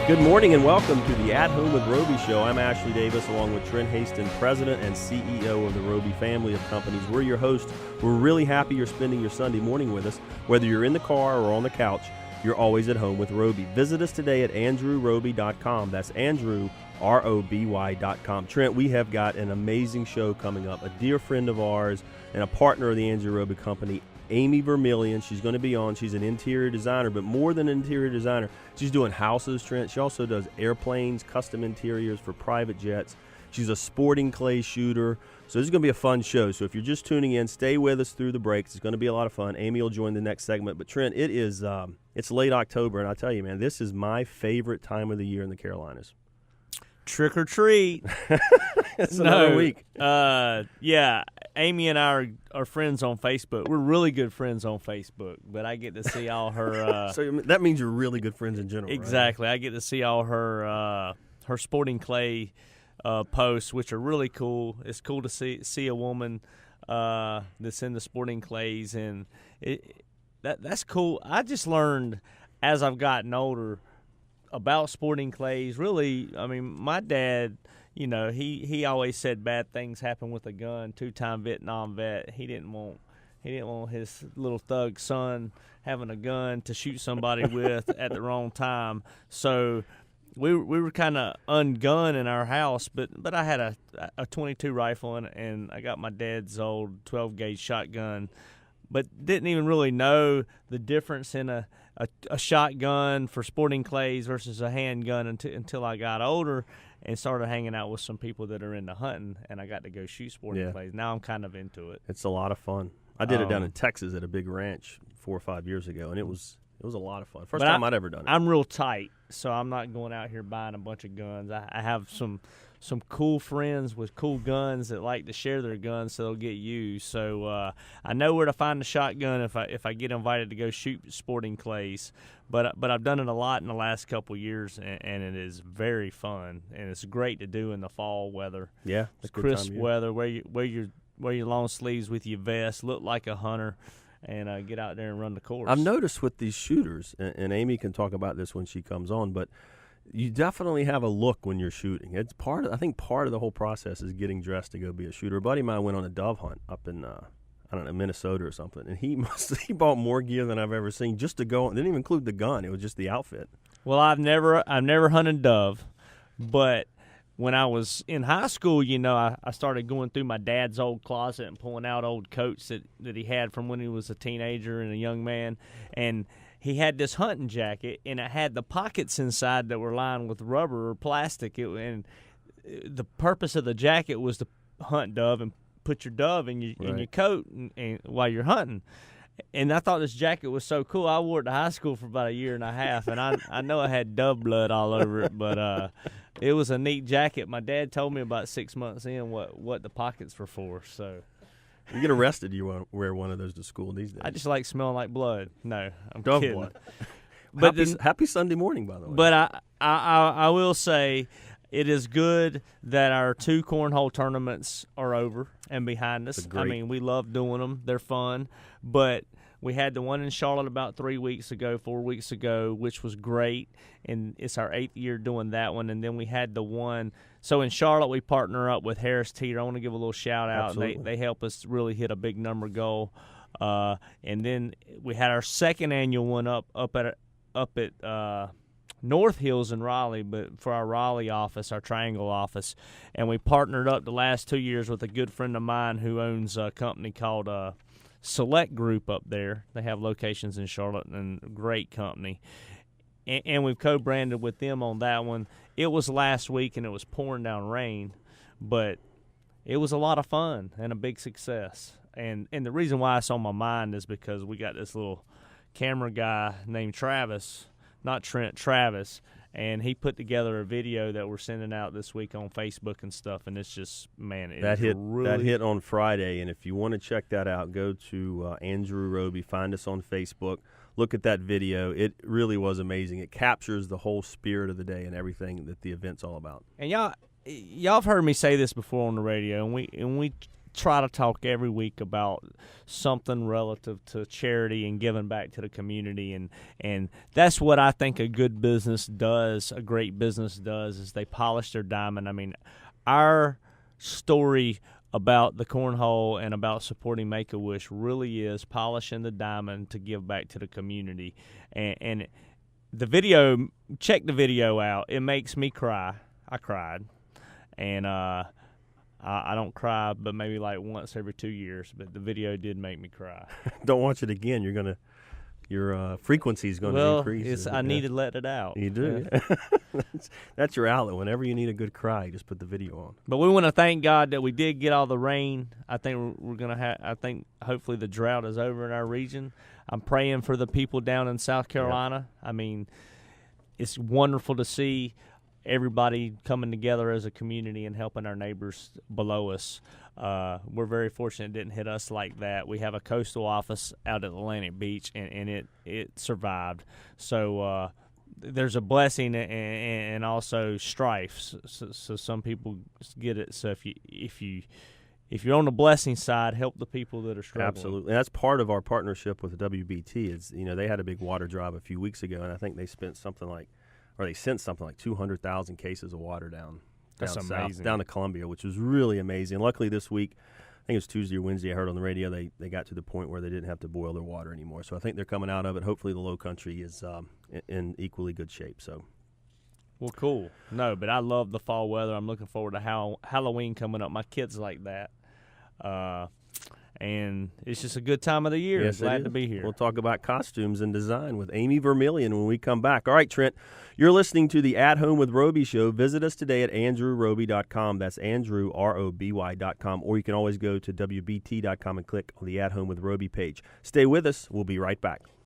Good morning and welcome to the At Home with Roby show. I'm Ashley Davis along with Trent Haston, President and CEO of the Roby family of companies. We're your hosts. We're really happy you're spending your Sunday morning with us. Whether you're in the car or on the couch, you're always at home with Roby. Visit us today at andrewroby.com. That's Andrew, R-O-B-Y.com. Trent, we have got an amazing show coming up. A dear friend of ours and a partner of the Andrew Roby Company, Amy Vermillion. She's going to be on. She's an interior designer, but more than an interior designer, she's doing houses, Trent. She also does airplanes, custom interiors for private jets. She's a sporting clay shooter. So this is going to be a fun show. So if you're just tuning in, stay with us through the breaks. It's going to be a lot of fun. Amy will join the next segment. But Trent, it is it's late October, and I tell you, man, this is my favorite time of the year in the Carolinas. Trick or treat. It's another week. Yeah, Amy and I are friends on Facebook. We're really good friends on Facebook, but I get to see all her. So that means you're really good friends in general. Exactly. Right? I get to see all her sporting clay posts, which are really cool. It's cool to see a woman that's in the sporting clays, and that's cool. I just learned as I've gotten older about sporting clays. Really, I mean, my dad, you know, he always said bad things happen with a gun. 2-time Vietnam vet. He didn't want his little thug son having a gun to shoot somebody with at the wrong time. So we were kind of ungunned in our house, but I had a 22 rifle and I got my dad's old 12 gauge shotgun, but didn't even really know the difference in a shotgun for sporting clays versus a handgun until I got older and started hanging out with some people that are into hunting, and I got to go shoot sporting clays. Now I'm kind of into it. It's a lot of fun. I did it down in Texas at a big ranch 4 or 5 years ago, and it was a lot of fun. First time I'd ever done it. I'm real tight, so I'm not going out here buying a bunch of guns. I have some cool friends with cool guns that like to share their guns so they'll get used. So I know where to find a shotgun if I get invited to go shoot sporting clays. But I've done it a lot in the last couple of years, and it is very fun, and it's great to do in the fall weather. Yeah, the crisp weather. Wear your long sleeves with your vest, look like a hunter, and get out there and run the course. I've noticed with these shooters, and Amy can talk about this when she comes on, but you definitely have a look when you're shooting. It's I think part of the whole process is getting dressed to go be a shooter. A buddy of mine went on a dove hunt up in I don't know, Minnesota or something, and he bought more gear than I've ever seen just to go. It didn't even include the gun; it was just the outfit. Well, I've never hunted dove, but when I was in high school, you know, I started going through my dad's old closet and pulling out old coats that he had from when he was a teenager and a young man, and he had this hunting jacket, and it had the pockets inside that were lined with rubber or plastic. And the purpose of the jacket was to hunt dove and put your dove in your coat and while you're hunting. And I thought this jacket was so cool. I wore it to high school for about a year and a half, and I know I had dove blood all over it, but it was a neat jacket. My dad told me about 6 months in what the pockets were for. So you get arrested, you wear one of those to school these days. I just like smelling like blood. No, I'm dove kidding. Blood. But happy Sunday morning, by the way. But I will say it is good that our 2 cornhole tournaments are over and behind us. I mean, we love doing them. They're fun. But we had the one in Charlotte about 4 weeks ago, which was great. And it's our 8th year doing that one. And then we had the one. So in Charlotte, we partner up with Harris Teeter. I want to give a little shout out. Absolutely. They help us really hit a big number goal. And then we had our 2nd annual one up at North Hills in Raleigh, but for our Raleigh office, our Triangle office, and we partnered up the last 2 years with a good friend of mine who owns a company called Select Group up there. They have locations in Charlotte, and a great company. And we've co-branded with them on that one. It was last week, and it was pouring down rain, but it was a lot of fun and a big success. And the reason why it's on my mind is because we got this little camera guy named Travis, not Trent, Travis, and he put together a video that we're sending out this week on Facebook and stuff, and it's just, man, that hit on Friday, and if you want to check that out, go to Andrew Roby, find us on Facebook, look at that video. It really was amazing. It captures the whole spirit of the day and everything that the event's all about. And y'all have heard me say this before on the radio, and we try to talk every week about something relative to charity and giving back to the community, and that's what I think a good business does, a great business does, is they polish their diamond. I mean, our story about the cornhole and about supporting Make-A-Wish really is polishing the diamond to give back to the community. And the video, check the video out. It makes me cry. I cried. And I don't cry, but maybe like once every 2 years. But the video did make me cry. Don't watch it again. Your frequency is going to increase. I need to let it out. You do. Yeah. That's your outlet. Whenever you need a good cry, just put the video on. But we want to thank God that we did get all the rain. I think we're going to have. I think hopefully the drought is over in our region. I'm praying for the people down in South Carolina. Yeah. I mean, it's wonderful to see everybody coming together as a community and helping our neighbors below us. We're very fortunate it didn't hit us like that. We have a coastal office out at Atlantic Beach, and it survived. So there's a blessing and also strife. So some people get it. So if you're on the blessing side, help the people that are struggling. Absolutely. And that's part of our partnership with the WBT. Is they had a big water drive a few weeks ago, and I think they sent something like 200,000 cases of water down south, down to Columbia, which was really amazing. Luckily this week, I think it was Tuesday or Wednesday, I heard on the radio, they got to the point where they didn't have to boil their water anymore. So I think they're coming out of it. Hopefully the low country is in equally good shape. So, well, cool. No, but I love the fall weather. I'm looking forward to Halloween coming up. My kids like that. And it's just a good time of the year. Yes, Glad to be here. We'll talk about costumes and design with Amy Vermillion when we come back. All right, Trent, you're listening to the At Home with Roby show. Visit us today at andrewroby.com. That's Andrew, ROBY.com. Or you can always go to WBT.com and click on the At Home with Roby page. Stay with us. We'll be right back.